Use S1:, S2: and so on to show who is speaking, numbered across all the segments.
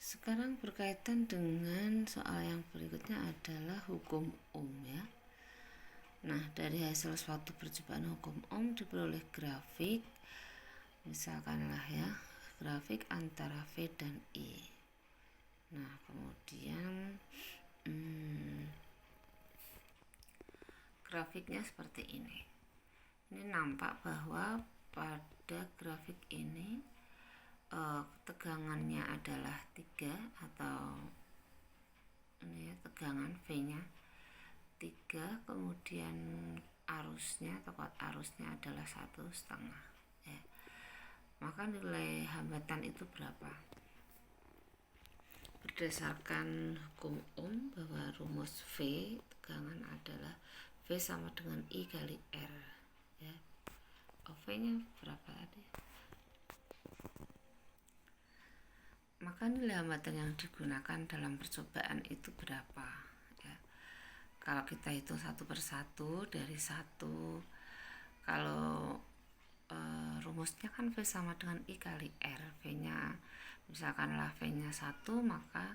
S1: Sekarang berkaitan dengan soal yang berikutnya adalah hukum Ohm ya. Nah, dari hasil suatu percobaan hukum Ohm diperoleh grafik, misalkanlah ya, grafik antara V dan I. Nah, kemudian grafiknya seperti ini. Ini nampak bahwa pada grafik ini tegangannya adalah 3 atau ini ya, tegangan V-nya 3, kemudian arusnya atau kuat arusnya adalah 1,5 ya. Maka nilai hambatan itu berapa? Berdasarkan hukum Ohm bahwa rumus V tegangan adalah V sama dengan I kali R ya. V nya berapa tadi? Maka nilai hambatan yang digunakan dalam percobaan itu berapa ya? Kalau kita hitung satu persatu dari 1, kalau rumusnya kan V sama dengan I kali R, V nya misalkanlah V nya 1, maka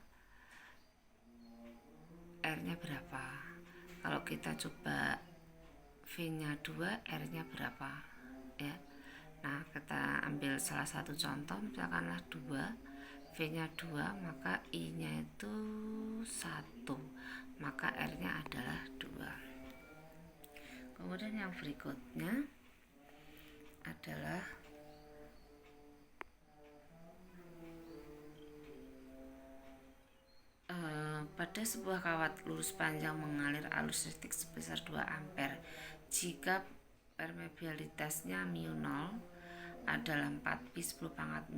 S1: R nya berapa? Kalau kita coba V nya 2, R nya berapa ya? Nah, kita ambil salah satu contoh, misalkanlah 2, V nya 2, maka I nya itu 1, maka R nya adalah 2. Kemudian yang berikutnya adalah pada sebuah kawat lurus panjang mengalir arus listrik sebesar 2 ampere jika permeabilitasnya μ0 adalah 4pi 10⁻⁷,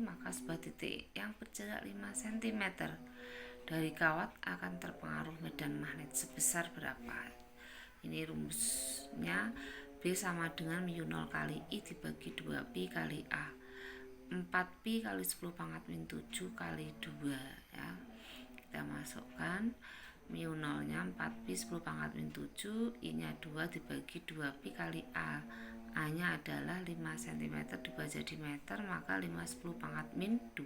S1: maka sebuah titik yang berjarak 5 cm dari kawat akan terpengaruh medan magnet sebesar berapa? Ini rumusnya B sama dengan μ0 kali I dibagi 2pi kali A, 4pi kali 10⁻⁷ kali 2 ya. Kita masukkan μ0 nya 4pi 10⁻⁷, I nya 2 dibagi 2pi kali A, A nya adalah 5 cm diubah jadi meter, maka 5 10⁻⁻2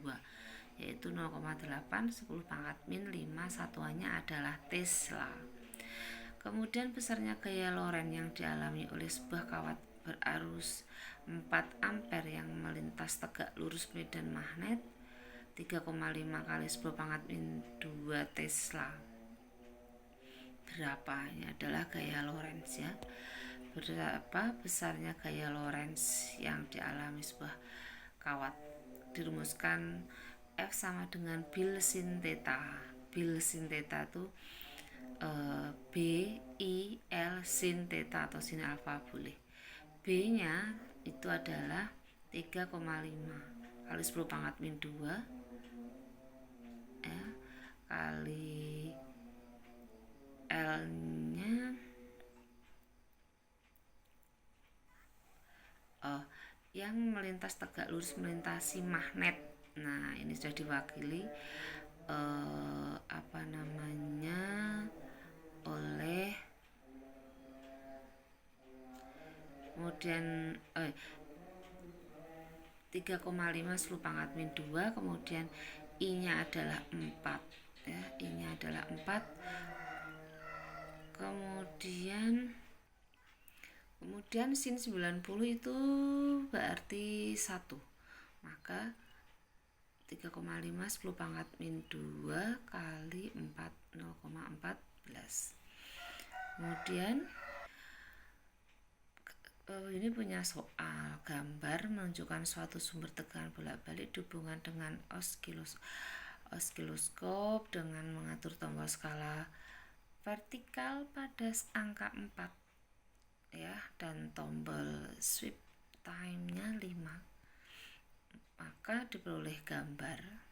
S1: yaitu 0,8 10⁻⁵, satuannya adalah Tesla. Kemudian besarnya gaya Lorentz yang dialami oleh sebuah kawat berarus 4 ampere yang melintas tegak lurus medan magnet 3,5 kali 10⁻⁷ Tesla. Berapa? Ini adalah gaya Lorentz ya. Berapa besarnya gaya Lorentz yang dialami sebuah kawat? Dirumuskan F sama dengan Bil sin theta. Bil sin theta itu B I L sin theta atau sin alfa boleh. B nya itu adalah 3,5 kali 10⁻⁷ ya, kali L nya yang melintas tegak lurus melintasi magnet. Nah, ini sudah diwakili oleh kemudian 3,5 10⁻⁷, kemudian I nya adalah 4 ya, I nya adalah 4, kemudian sin 90 itu berarti 1, maka 3,5 10⁻⁷ kali 4 0,14. Kemudian ini punya soal gambar menunjukkan suatu sumber tegangan bolak-balik dihubungkan dengan oskiloskop dengan mengatur tombol skala vertikal pada angka 4 ya, dan tombol sweep time-nya 5. Maka diperoleh gambarnya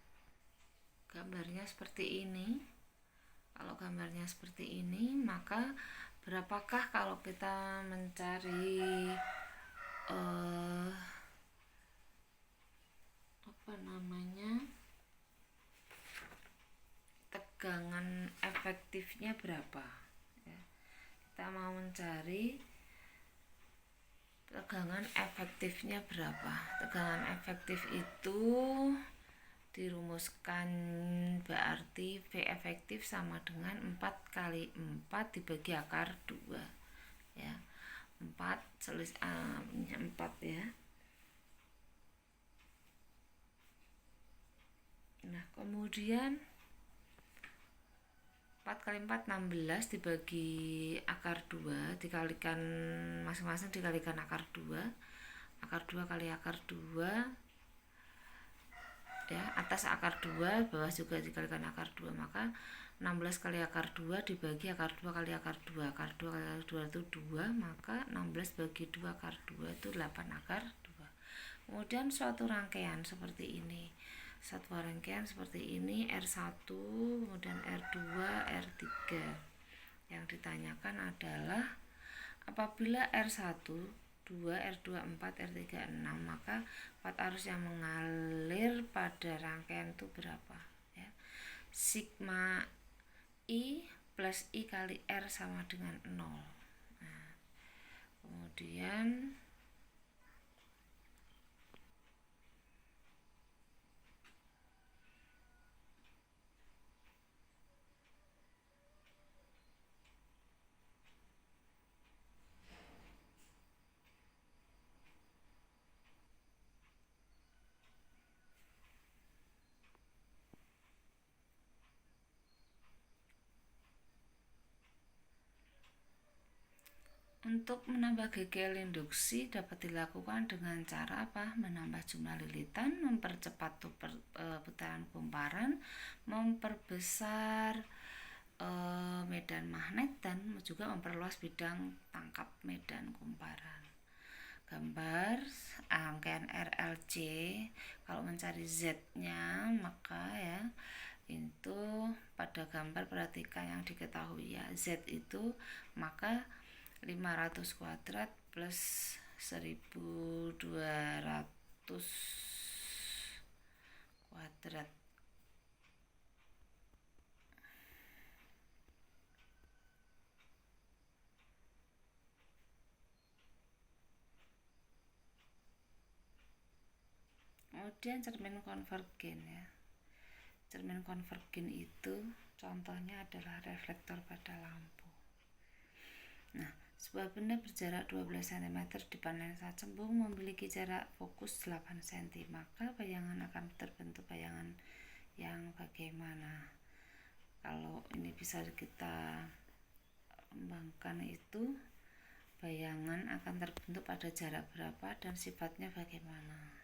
S1: seperti ini. Kalau gambarnya seperti ini, maka berapakah kalau kita mencari tegangan efektifnya berapa ya. Kita mau mencari tegangan efektifnya berapa. Tegangan efektif itu dirumuskan berarti V efektif sama dengan 4 kali 4 dibagi akar 2 ya. 4 4 ya. Nah, kemudian 4 kali 4 16 dibagi akar 2 dikalikan masing-masing dikalikan akar 2. Akar 2 kali akar 2 ya, atas akar 2, bawah juga dikalikan akar 2, maka 16 kali akar 2 dibagi akar 2 kali akar 2. Akar 2 kali akar 2 itu 2, maka 16 bagi 2 akar 2 itu 8 akar 2. Kemudian suatu rangkaian seperti ini. Satu rangkaian seperti ini R1, kemudian R2, R3. Yang ditanyakan adalah apabila R1, 2, R2, 4, R3, 6, maka 4 arus yang mengalir pada rangkaian itu berapa ya. Sigma I plus I kali R sama dengan 0. Nah, kemudian untuk menambah GGL induksi dapat dilakukan dengan cara apa? Menambah jumlah lilitan, mempercepat putaran kumparan, memperbesar medan magnet, dan juga memperluas bidang tangkap medan kumparan. Gambar rangkaian RLC, kalau mencari Z-nya maka ya itu pada gambar perhatikan yang diketahui ya. Z itu maka 500 kuadrat plus 1200 kuadrat. Kemudian cermin konvergen ya. Cermin konvergen itu contohnya adalah reflektor pada lampu. Nah, sebuah benda berjarak 12 cm di depan lensa cembung memiliki jarak fokus 8 cm, maka bayangan akan terbentuk bayangan yang bagaimana? Kalau ini bisa kita kembangkan, itu bayangan akan terbentuk pada jarak berapa dan sifatnya bagaimana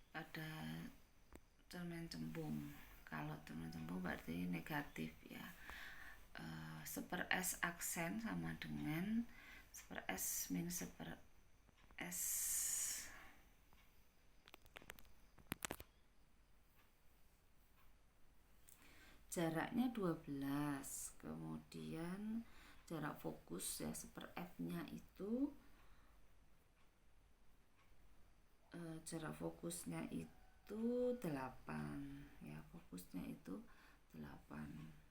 S1: pada cermin cembung. Kalau cermin cembung berarti negatif ya. Seper S aksen sama dengan seper S min seper S. Jaraknya 12, kemudian jarak fokus ya seper F nya itu jarak fokusnya itu 8 ya, fokusnya itu 8,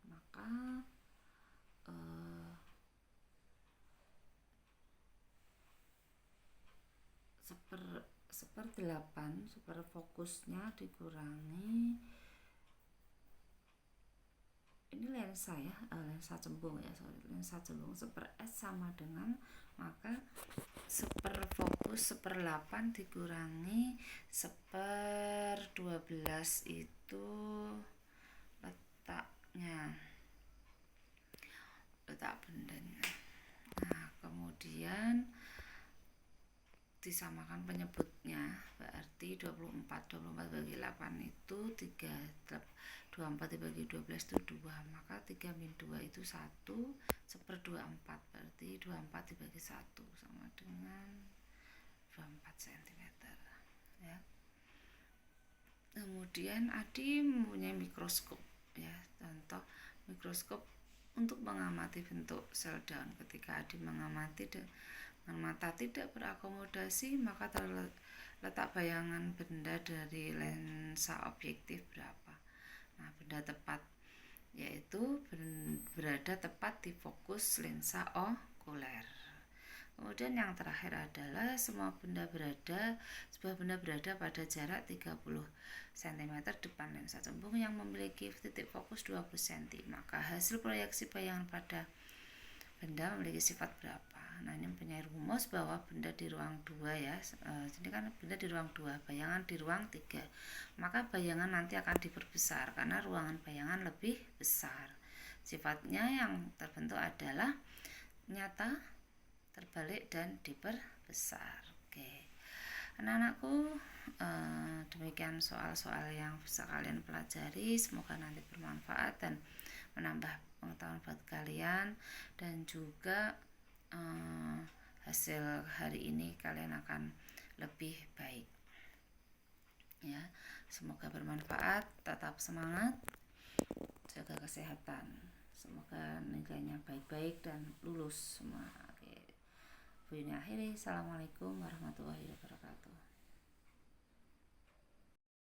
S1: maka seper 8 seper fokusnya dikurangi ini lensa ya, lensa cembung ya, lensa cembung seper S sama dengan, maka seper fokus seper 8 dikurangi seper 12 itu letak bendanya. Nah, kemudian disamakan penyebutnya, berarti 24 bagi 8 itu 3, 24 dibagi 12 itu 2, maka 3 min 2 itu 1 seper 24, berarti 24 dibagi 1 sama dengan 24 cm ya. Kemudian Adi mempunyai mikroskop ya, contoh mikroskop untuk mengamati bentuk sel daun. Ketika Adi mengamati dengan mata tidak berakomodasi, maka terletak bayangan benda dari lensa objektif berapa. Nah, benda tepat yaitu berada tepat di fokus lensa okuler. Kemudian yang terakhir adalah sebuah benda berada pada jarak 30 cm depan lensa cembung yang memiliki titik fokus 20 cm. Maka hasil proyeksi bayangan pada benda memiliki sifat berapa? Nah, ini mempunyai rumus bahwa benda di ruang 2 ya. Ini kan benda di ruang 2, bayangan di ruang 3. Maka bayangan nanti akan diperbesar karena ruangan bayangan lebih besar. Sifatnya yang terbentuk adalah nyata, terbalik, dan diperbesar. Oke, anak-anakku, demikian soal-soal yang bisa kalian pelajari. Semoga nanti bermanfaat dan menambah pengetahuan buat kalian, dan juga hasil hari ini kalian akan lebih baik ya. Semoga bermanfaat, tetap semangat, jaga kesehatan, semoga nilainya baik-baik dan lulus semua. Oke, Bu ini akhiri. Assalamualaikum warahmatullahi wabarakatuh.